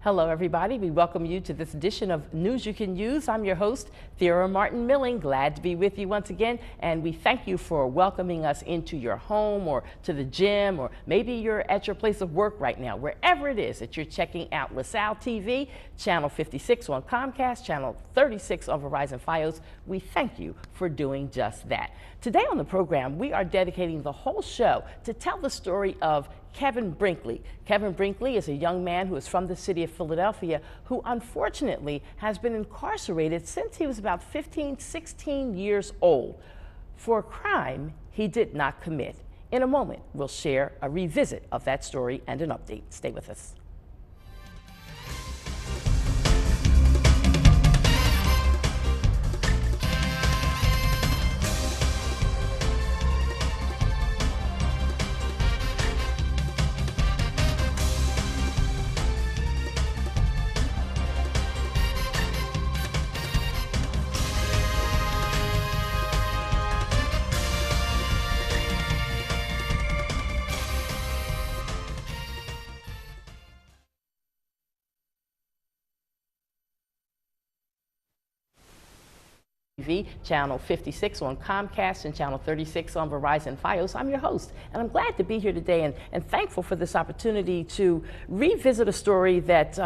Hello, everybody. We welcome you to this edition of News You Can Use. I'm your host, Thera Martin Milling. Glad to be with you once again. And we thank you for welcoming us into your home or to the gym, or maybe you're at your place of work right now, wherever it is that you're checking out LaSalle TV, channel 56 on Comcast, channel 36 on Verizon Fios. We thank you for doing just that. Today on the program, we are dedicating the whole show to tell the story of Kevin Brinkley. Kevin Brinkley is a young man who is from the city of Philadelphia who unfortunately has been incarcerated since he was about 15, 16 years old for a crime he did not commit. In a moment, we'll share a revisit of that story and an update. Stay with us. TV, channel 56 on Comcast and channel 36 on Verizon Fios. I'm your host, and I'm glad to be here today and thankful for this opportunity to revisit a story that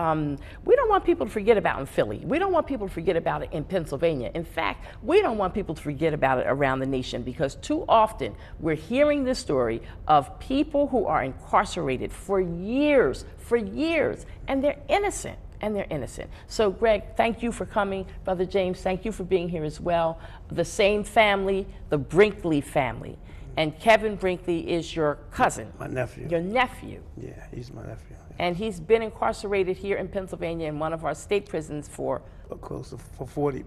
we don't want people to forget about in Philly. We don't want people to forget about it in Pennsylvania. In fact, we don't want people to forget about it around the nation, because too often we're hearing this story of people who are incarcerated for years, and they're innocent. So Greg, thank you for coming. Brother James, thank you for being here as well. The same family, the Brinkley family. And Kevin Brinkley is your cousin. My nephew. Your nephew. Yeah, he's my nephew. And he's been incarcerated here in Pennsylvania in one of our state prisons for? Close to 40,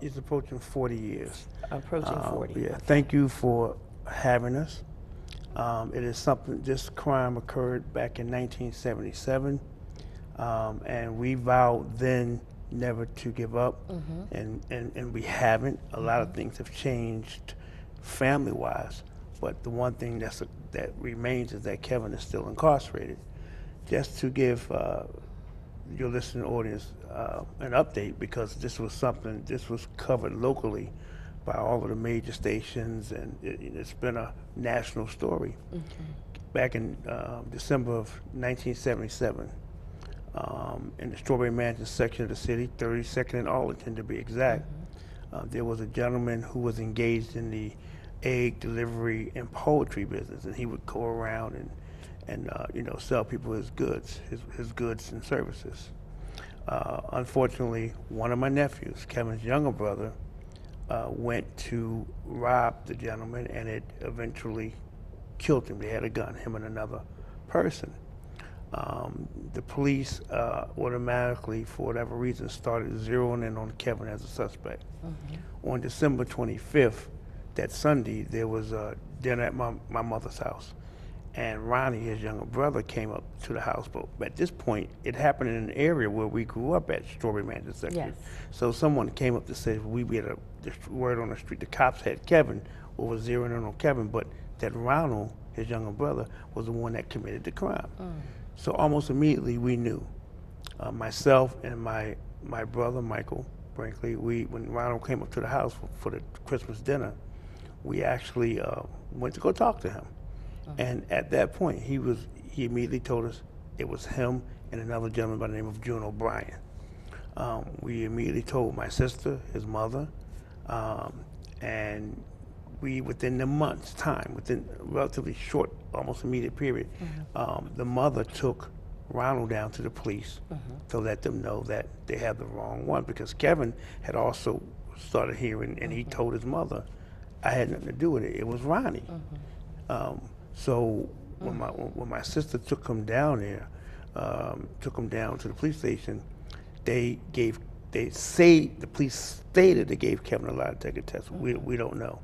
he's approaching 40 years. Approaching 40. Yeah, thank you for having us. It is something, this crime occurred back in 1977. And we vowed then never to give up, and we haven't. A lot of things have changed family-wise, but the one thing that remains is that Kevin is still incarcerated. Just to give your listening audience an update, because this was covered locally by all of the major stations, and it's been a national story. Back in December of 1977, in the Strawberry Mansion section of the city, 32nd and Arlington to be exact, there was a gentleman who was engaged in the egg delivery and poultry business, and he would go around and sell people his goods, his goods and services. Unfortunately, one of my nephews, Kevin's younger brother, went to rob the gentleman, and it eventually killed him. They had a gun, him and another person. The police automatically, for whatever reason, started zeroing in on Kevin as a suspect. On December 25th, that Sunday, there was a dinner at my mother's house, and Ronnie, his younger brother, came up to the house. But at this point, it happened in an area where we grew up at, Strawberry Mansion section. Yes. So someone came up to say, we had a word on the street, the cops had Kevin, or was zeroing in on Kevin, but that Ronald, his younger brother, was the one that committed the crime. So almost immediately we knew. Myself and my brother, Michael Brinkley, when Ronald came up to the house for the Christmas dinner, we actually went to go talk to him. And at that point, he immediately told us it was him and another gentleman by the name of June O'Brien. We immediately told my sister, his mother, and within the month's time, within a relatively short, almost immediate period, the mother took Ronald down to the police to let them know that they had the wrong one, because Kevin had also started hearing, and he told his mother, I had nothing to do with it, it was Ronnie. So when my sister took him down there, took him down to the police station, the police stated they gave Kevin a lie detector test. We don't know.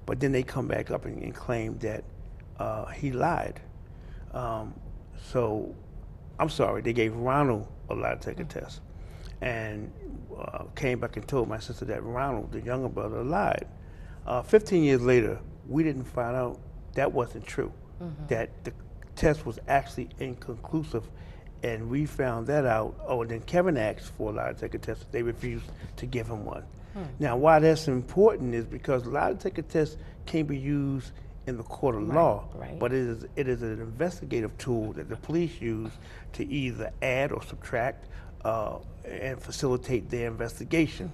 But then they come back up and claim that he lied. So, I'm sorry, they gave Ronald a lie detector test, and came back and told my sister that Ronald, the younger brother, lied. 15 years later, we didn't find out that wasn't true, that the test was actually inconclusive, And we found that out. Oh, and then Kevin asked for a lie detector test. They refused to give him one. Now, why that's important is because lie detector tests can't be used in the court of law, but it is an investigative tool that the police use to either add or subtract and facilitate their investigation.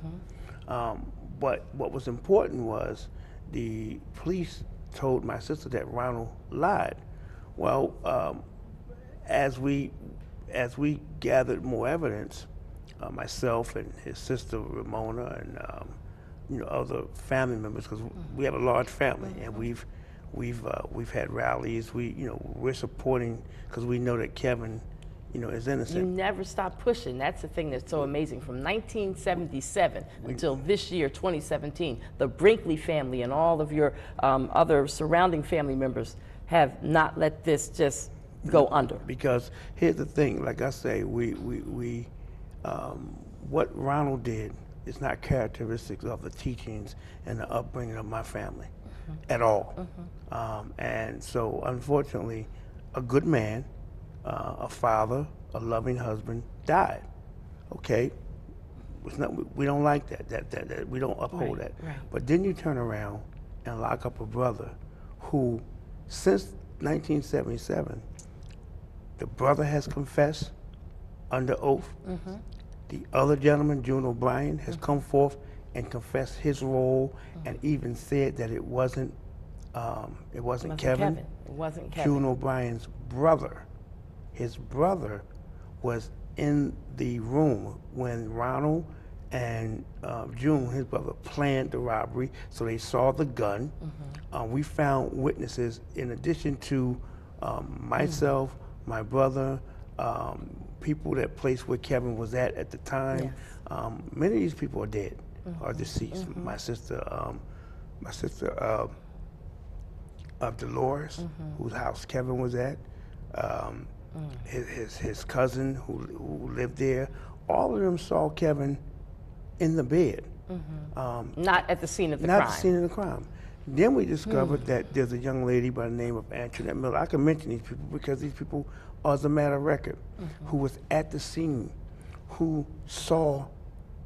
But what was important was the police told my sister that Ronald lied. Well, as we gathered more evidence, myself and his sister Ramona and other family members, because we have a large family, and we've had rallies. We're supporting because we know that Kevin is innocent. You never stop pushing. That's the thing that's so amazing. From 1977 until this year, 2017, the Brinkley family and all of your other surrounding family members have not let this just go under. Because here's the thing, like I say, what Ronald did is not characteristics of the teachings and the upbringing of my family at all. And so, unfortunately, a good man, a father, a loving husband died. Okay, we don't like that. We don't uphold that. But then you turn around and lock up a brother who, since 1977, the brother has confessed under oath. The other gentleman, June O'Brien, has come forth and confessed his role, and even said that it wasn't Kevin. It wasn't Kevin. June O'Brien's brother. His brother was in the room when Ronald and June, his brother, planned the robbery. So they saw the gun. We found witnesses in addition to myself, my brother, people that place where Kevin was at the time. Many of these people are dead, are deceased. My sister Dolores, whose house Kevin was at, his cousin who lived there. All of them saw Kevin in the bed. Not at the scene of the crime. Not at the scene of the crime. Then we discovered that there's a young lady by the name of Antoinette Miller. I can mention these people because these people are, as a matter of record, who was at the scene, who saw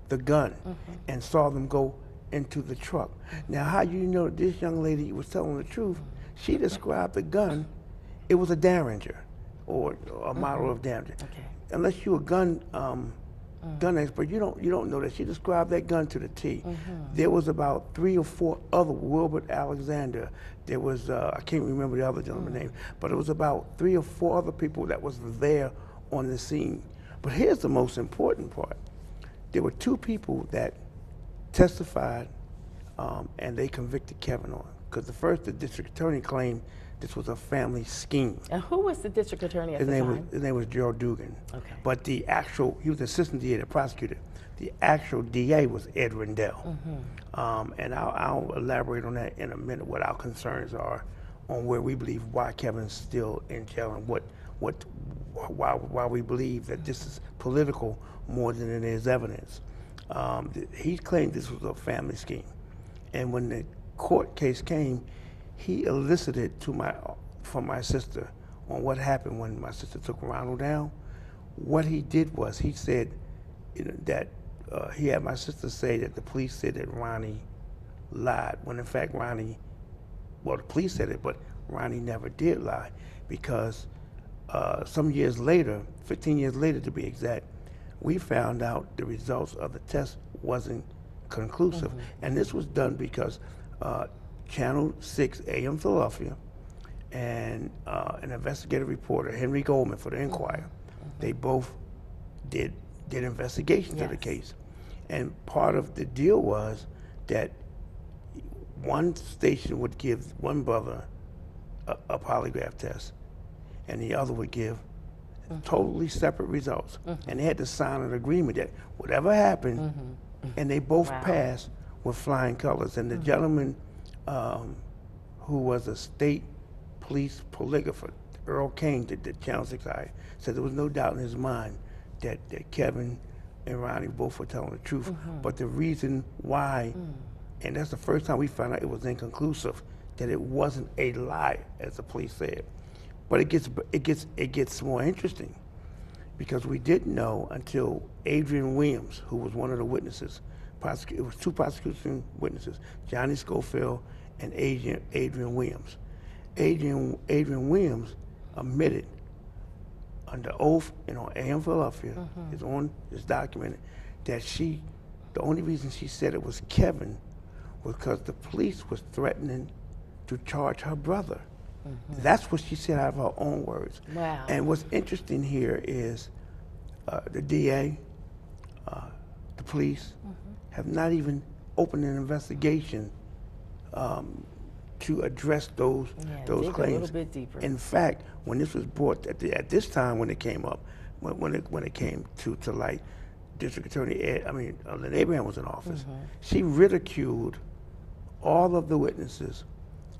the gun and saw them go into the truck. Now, how you know this young lady was telling the truth? She described the gun. It was a Derringer, or a model of Derringer. Unless you're a gun expert, you don't know that. She described that gun to the T. There was about 3 or 4 other, Wilbert Alexander. There was, I can't remember the other gentleman's name, but it was about 3 or 4 other people that was there on the scene. But here's the most important part. There were 2 people that testified and they convicted Kevin on. Because the district attorney claimed this was a family scheme. And who was the district attorney at the time? His name was Gerald Dugan. But he was assistant DA, the prosecutor. The actual DA was Ed Rendell. And I'll elaborate on that in a minute, what our concerns are on where we believe why Kevin's still in jail and why we believe that this is political more than it is evidence. He claimed this was a family scheme. And when the court case came, he elicited from my sister on what happened when my sister took Ronald down. What he did was he said that he had my sister say that the police said that Ronnie lied, when in fact the police said it, but Ronnie never did lie, because some years later, 15 years later to be exact, we found out the results of the test wasn't conclusive. And this was done because Channel 6 AM Philadelphia and an investigative reporter, Henry Goldman, for the Enquirer, they both did investigations of the case. And part of the deal was that one station would give one brother a polygraph test, and the other would give totally separate results. And they had to sign an agreement that whatever happened, and they both passed with flying colors. And the gentleman who was a state police polygrapher, Earl Kane, the Channel 6 guy, said there was no doubt in his mind that Kevin and Ronnie both were telling the truth. But the reason why, and that's the first time we found out it was inconclusive, that it wasn't a lie, as the police said. But it gets more interesting. because we didn't know until Adrian Williams, who was one of the witnesses, it was two prosecution witnesses, Johnny Schofield and Adrian Williams. Adrian Williams admitted under oath and on AM Philadelphia, it's documented, that the only reason she said it was Kevin was because the police was threatening to charge her brother. That's what she said out of her own words. Wow. And what's interesting here is the DA, the police, have not even opened an investigation to address those dig claims. a little bit deeper. In fact, when this was brought at this time, when it came up, when it came to light, District Attorney Lynn Abraham was in office. She ridiculed all of the witnesses,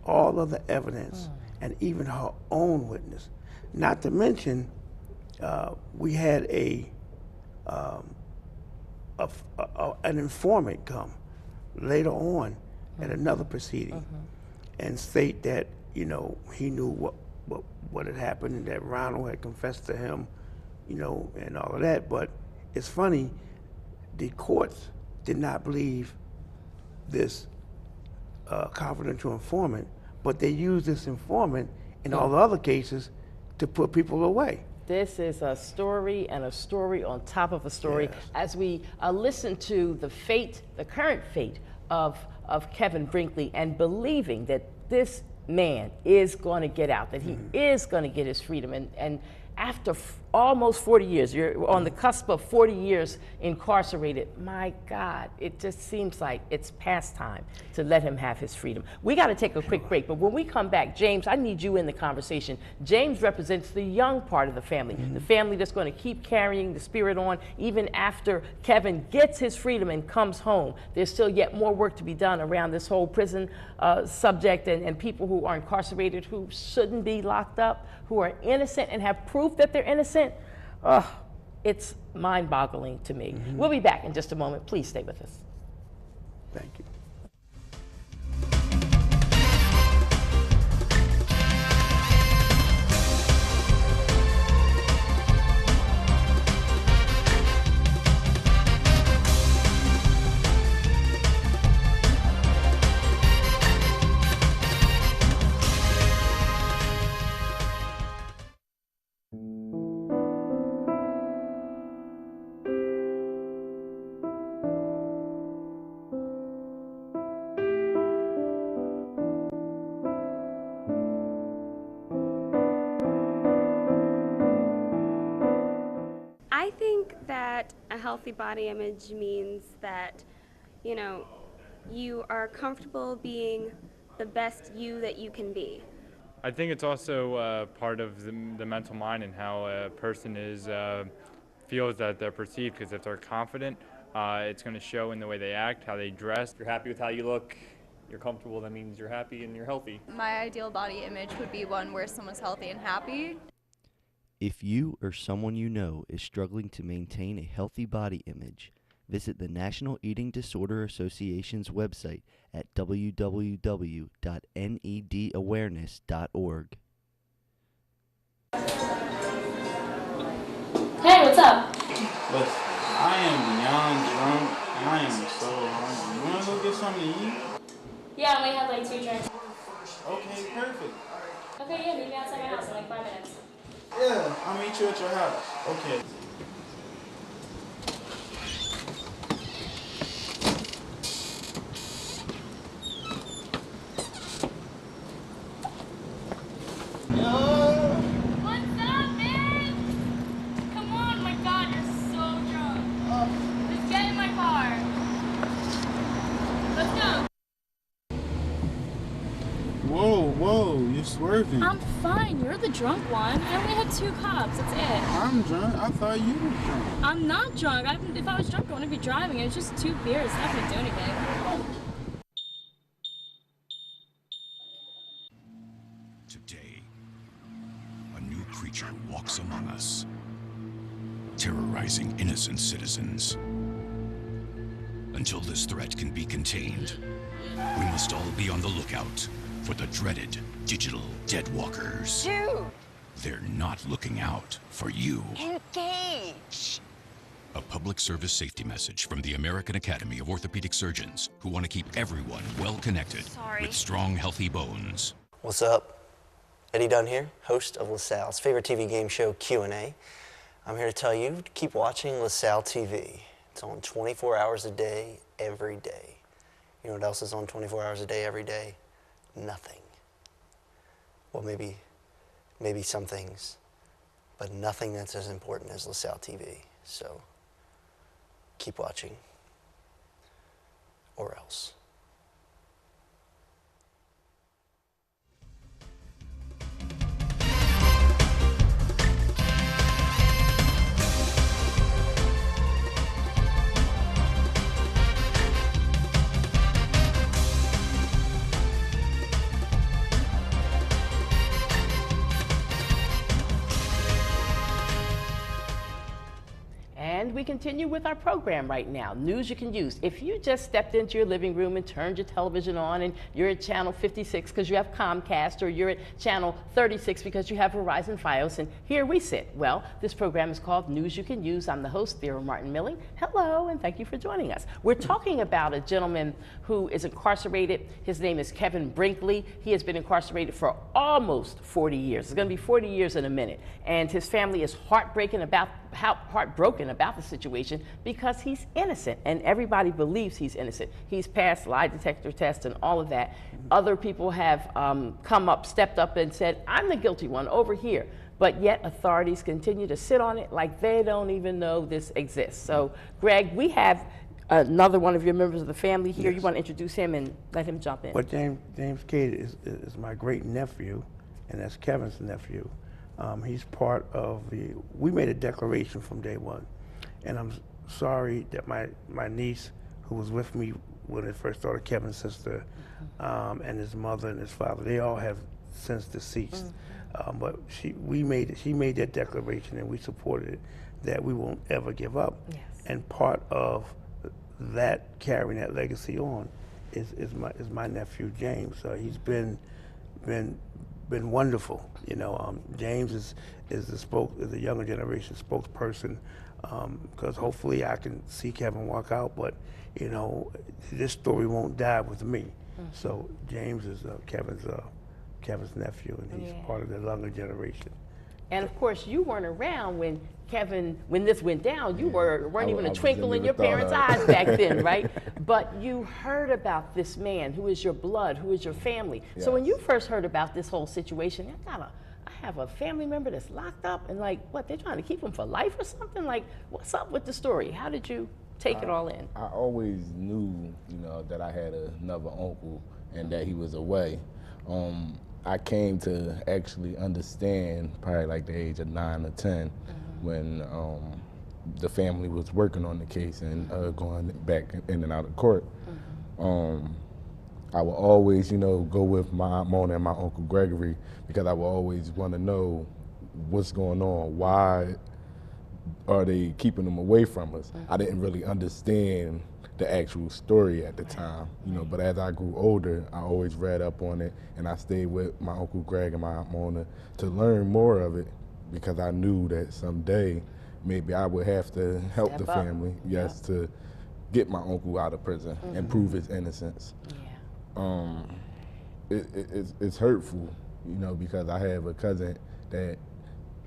all of the evidence, and even her own witness. Not to mention, we had an informant come later on at another proceeding and state that he knew what had happened and that Ronald had confessed to him, and all of that. But it's funny, the courts did not believe this confidential informant, but they used this informant in all the other cases to put people away. This is a story and a story on top of a story. Yes. As we listen to the current fate of Kevin Brinkley, and believing that this man is going to get out, that he is going to get his freedom. And after almost 40 years, you're on the cusp of 40 years incarcerated. My God, it just seems like it's past time to let him have his freedom. We got to take a quick break, but when we come back, James, I need you in the conversation. James represents the young part of the family that's going to keep carrying the spirit on even after Kevin gets his freedom and comes home. There's still yet more work to be done around this whole prison subject, and people who are incarcerated who shouldn't be locked up, who are innocent and have proof that they're innocent. It's mind-boggling to me. We'll be back in just a moment. Please stay with us. Thank you. I think that a healthy body image means that, you are comfortable being the best you that you can be. I think it's also part of the mental mind and how a person feels that they're perceived, because if they're confident, it's going to show in the way they act, how they dress. If you're happy with how you look, you're comfortable, that means you're happy and you're healthy. My ideal body image would be one where someone's healthy and happy. If you or someone you know is struggling to maintain a healthy body image, visit the National Eating Disorder Association's website at www.nedawareness.org. Hey, what's up? Listen, I am beyond drunk and I am so hungry. You wanna go get something to eat? Yeah, I only had like 2 drinks. Okay, perfect. Okay, yeah, meet me outside my house in like 5 minutes. Yeah, I'll meet you at your house. Okay. What's up, man? Come on, my God, you're so drunk. Just get in my car. Let's go. Whoa, you're swerving. I'm fine. You're the drunk one. I only had 2 cups. That's it. I'm drunk. I thought you were drunk. I'm not drunk. If I was drunk, I wouldn't be driving. It was just 2 beers. It's not going to do anything. Today, a new creature walks among us, terrorizing innocent citizens. Until this threat can be contained, we must all be on the lookout for the dreaded digital deadwalkers. Dude, they're not looking out for you. Engage! A public service safety message from the American Academy of Orthopedic Surgeons, who want to keep everyone well connected with strong, healthy bones. What's up? Eddie Dunn here, host of LaSalle's favorite TV game show, Q&A. I'm here to tell you to keep watching LaSalle TV. It's on 24 hours a day, every day. You know what else is on 24 hours a day, every day? Nothing. Well, maybe some things, but nothing that's as important as LaSalle TV. So keep watching, or else. And we continue with our program right now, News You Can Use. If you just stepped into your living room and turned your television on and you're at channel 56 because you have Comcast, or you're at channel 36 because you have Verizon Fios, and here we sit. Well, this program is called News You Can Use. I'm the host, Thera Martin Milling. Hello, and thank you for joining us. We're talking about a gentleman who is incarcerated. His name is Kevin Brinkley. He has been incarcerated for almost 40 years. It's going to be 40 years in a minute. And his family is heartbroken about the situation because he's innocent, and everybody believes he's innocent. He's passed lie detector tests and all of that. Other people have stepped up and said, I'm the guilty one over here. But yet authorities continue to sit on it like they don't even know this exists. So, Greg, we have another one of your members of the family here. Yes. You want to introduce him and let him jump in? Well, James Cade is my great nephew, and that's Kevin's nephew. He's part of we made a declaration from day one. And I'm sorry that my niece, who was with me when it first started, Kevin's sister, and his mother and his father, they all have since deceased. But she made that declaration, and we supported it, that we won't ever give up. Yes. And part of that, carrying that legacy on, is my nephew James. He's been wonderful. You know, James is the younger generation spokesperson, because hopefully I can see Kevin walk out, but you know, this story won't die with me. So James is Kevin's nephew, and he's part of the younger generation. And of course, you weren't around when this went down. You weren't even a twinkle in your parents' eyes back then, right? But you heard about this man who is your blood, who is your family. Yes. So when you first heard about this whole situation, I have a family member that's locked up, and like, what, they're trying to keep him for life or something? Like, what's up with the story? How did you take it all in? I always knew, you know, that I had another uncle and that he was away. I came to actually understand probably like the age of 9 or 10 when the family was working on the case and going back in and out of court. I would always, you know, go with my Mona and my Uncle Gregory, because I would always want to know what's going on. Why are they keeping them away from us? I didn't really understand the actual story at the time, you know, but as I grew older, I always read up on it, and I stayed with my Uncle Greg and my Aunt Mona to learn more of it, because I knew that someday maybe I would have to help the family, to get my uncle out of prison and prove his innocence. It's hurtful, you know, because I have a cousin that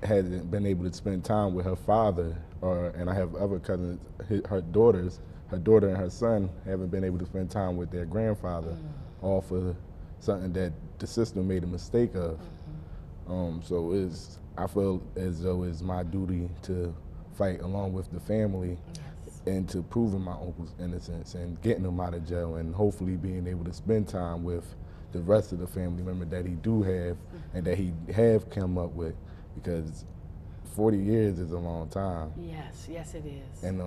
hasn't been able to spend time with her father, and I have other cousins, her daughter and her son haven't been able to spend time with their grandfather, all for something that the system made a mistake of. So I feel as though it's my duty to fight along with the family into proving my uncle's innocence and getting him out of jail, and hopefully being able to spend time with the rest of the family member that he do have and that he have come up with, because 40 years is a long time. Yes, yes it is. And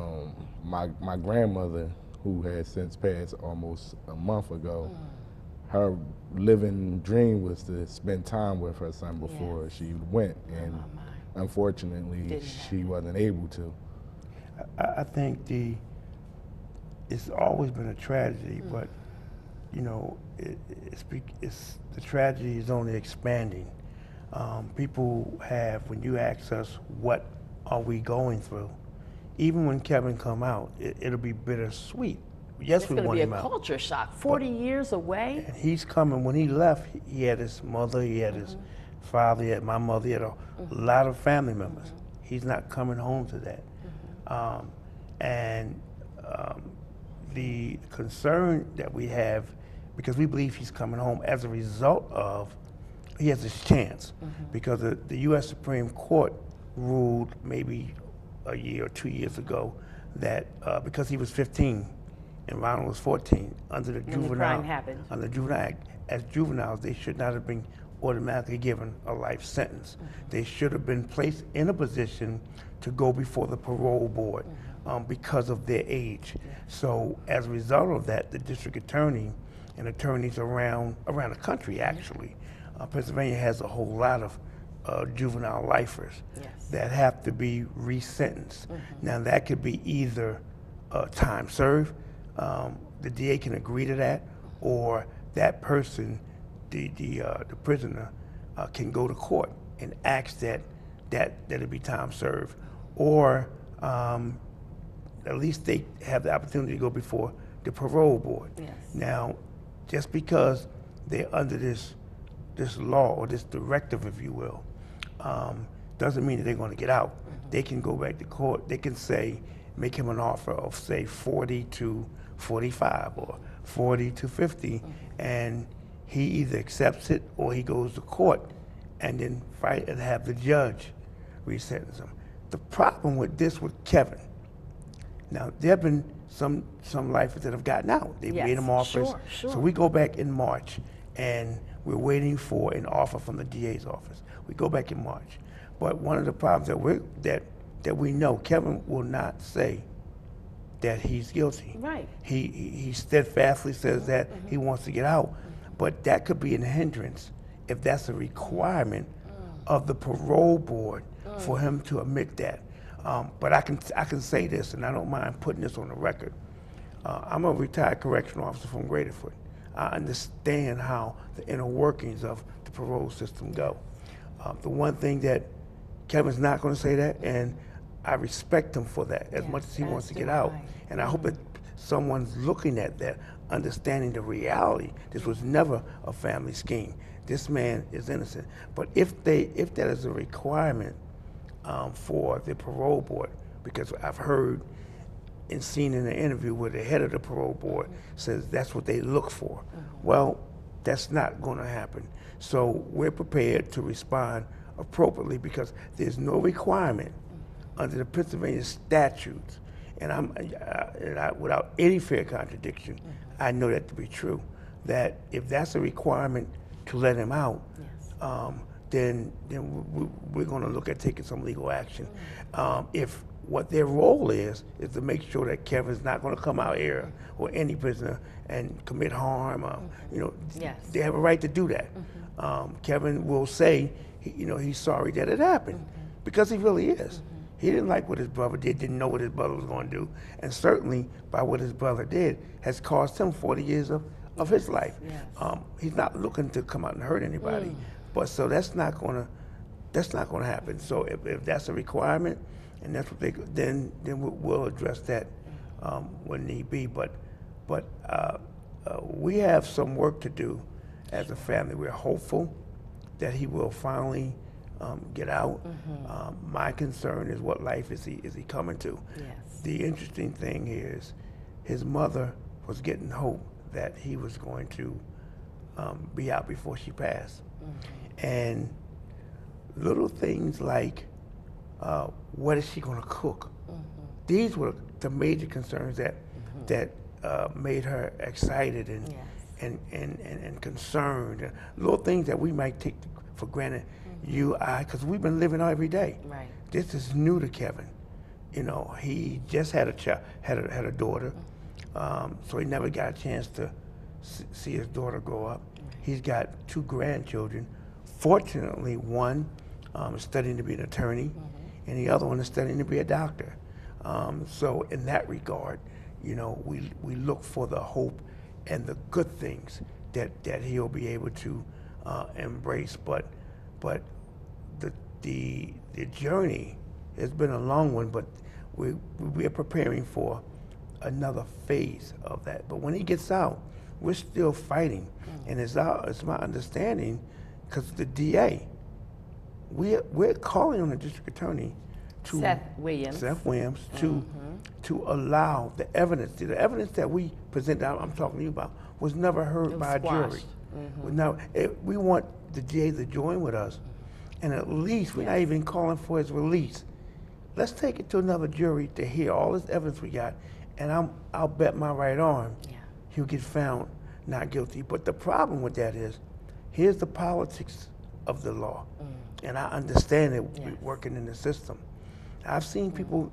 my grandmother, who has since passed almost a month ago, her living dream was to spend time with her son before she went, and unfortunately she wasn't able to. I think it's always been a tragedy, but you know, the tragedy is only expanding. People have, when you ask us what are we going through, even when Kevin come out, it'll be bittersweet. Yes, it's we going to want be a him out. culture shock. 40 years away. And he's coming. When he left, he had his mother, he had his father, he had my mother, he had a lot of family members. He's not coming home to that. The concern that we have, because we believe he's coming home as a result of, he has his chance, because the U.S. Supreme Court ruled maybe a year or 2 years ago that because he was 15 and Ronald was 14, under the Juvenile Act, as juveniles, they should not have been automatically given a life sentence. They should have been placed in a position to go before the parole board because of their age. So as a result of that, the district attorney and attorneys around the country, actually, Pennsylvania has a whole lot of juvenile lifers that have to be resentenced. Now that could be either time served, the DA can agree to that, or that person, the prisoner, can go to court and ask that it be time served, or at least they have the opportunity to go before the parole board. Now, just because they're under this law or this directive, if you will, doesn't mean that they're going to get out. They can go back to court. They can say, make him an offer of, say, 40 to 45 or 40 to 50, and he either accepts it or he goes to court and then fight and have the judge resentence him. The problem with this with Kevin, now there have been some lifers that have gotten out. They've made them offers. So we go back in March and we're waiting for an offer from the DA's office. We go back in March. But one of the problems that we know, Kevin will not say that he's guilty. Right. He steadfastly says that he wants to get out, but that could be a hindrance if that's a requirement of the parole board for him to admit that. But I can say this, and I don't mind putting this on the record. I'm a retired correctional officer from Graterford. I understand how the inner workings of the parole system go. The one thing that Kevin's not going to say that, and I respect him for that as much as he wants to get out. And I hope that someone's looking at that, understanding the reality. This was never a family scheme. This man is innocent. But if that is a requirement for the parole board, because I've heard and seen in an interview where the head of the parole board says that's what they look for. Well, that's not going to happen. So we're prepared to respond appropriately because there's no requirement under the Pennsylvania statutes, and without any fair contradiction, I know that to be true, that if that's a requirement to let him out, then we're going to look at taking some legal action. If what their role is to make sure that Kevin's not going to come out here or any prisoner and commit harm, they have a right to do that. Kevin will say, he's sorry that it happened, because he really is. He didn't like what his brother did, didn't know what his brother was going to do, and certainly by what his brother did has cost him 40 years of his life. He's not looking to come out and hurt anybody, but so that's not going to happen. So if that's a requirement, and that's what then we'll address that when need be. But we have some work to do as a family. We're hopeful that he will finally get out. My concern is what life is he coming to. The interesting thing is his mother was getting hope that he was going to be out before she passed. And little things like what is she going to cook? These were the major concerns that made her excited and concerned. Little things that we might take for granted, because we've been living every day. Right. This is new to Kevin. He just had a daughter, so he never got a chance to see his daughter grow up. He's got 2 grandchildren. Fortunately, one is studying to be an attorney, and the other one is studying to be a doctor. So in that regard, we look for the hope and the good things that he'll be able to embrace. But the journey has been a long one, but we are preparing for another phase of that. But when he gets out, we're still fighting, and it's my understanding, because the DA, we're calling on the district attorney to Seth Williams to allow the evidence that we present out, I'm talking to you about, was never heard by a jury. We want the DA to join with us, and at least we're not even calling for his release. Let's take it to another jury to hear all this evidence we got, and I'll bet my right arm he'll get found not guilty. But the problem with that is, here's the politics of the law, and I understand it working in the system. I've seen people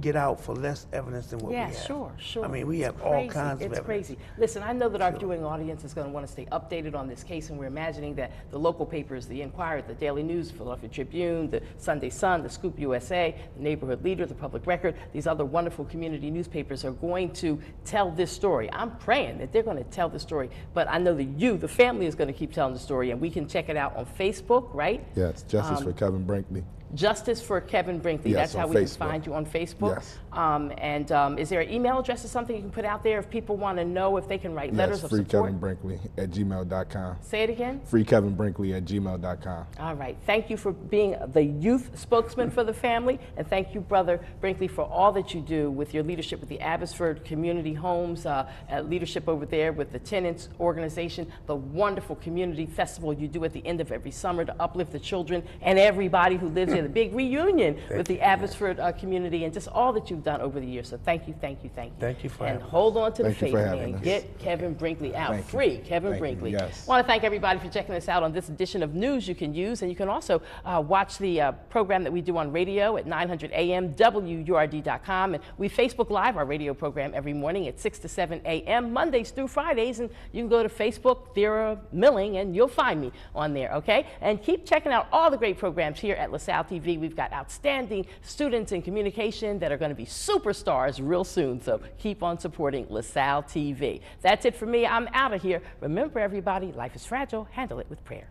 get out for less evidence than what we have. Sure. I mean, we have all kinds of evidence. It's crazy. Listen, I know that our viewing audience is going to want to stay updated on this case, and we're imagining that the local papers, the Inquirer, the Daily News, Philadelphia Tribune, the Sunday Sun, the Scoop USA, the Neighborhood Leader, the Public Record, these other wonderful community newspapers are going to tell this story. I'm praying that they're going to tell the story, but I know that you, the family, is going to keep telling the story, and we can check it out on Facebook, right? Yes, Justice for Kevin Brinkley. Justice for Kevin Brinkley. Yes, that's how we can find you on Facebook. Yes. Is there an email address or something you can put out there if people want to know if they can write letters of support? freekevinbrinkley@gmail.com. Say it again? freekevinbrinkley@gmail.com. All right. Thank you for being the youth spokesman for the family, and thank you, Brother Brinkley, for all that you do with your leadership with the Abbotsford Community Homes, leadership over there with the Tenants Organization, the wonderful community festival you do at the end of every summer to uplift the children and everybody who lives here, the big reunion with the Abbotsford community, and just all that you've done over the years. So thank you. Thank you for and having us. hold on to the Thank you faith, for man. having us. Get Kevin Brinkley out. Thank you. Free Kevin Thank you. Brinkley. Yes. I want to thank everybody for checking us out on this edition of News You Can Use, and you can also watch the program that we do on radio at 900 AM, WURD.com, and we Facebook Live our radio program every morning at 6 to 7 AM, Mondays through Fridays, and you can go to Facebook, Thera Milling, and you'll find me on there, okay? And keep checking out all the great programs here at LaSalle TV. We've got outstanding students in communication that are going to be superstars real soon, so keep on supporting LaSalle TV. That's it for me. I'm out of here. Remember, everybody, life is fragile. Handle it with prayer.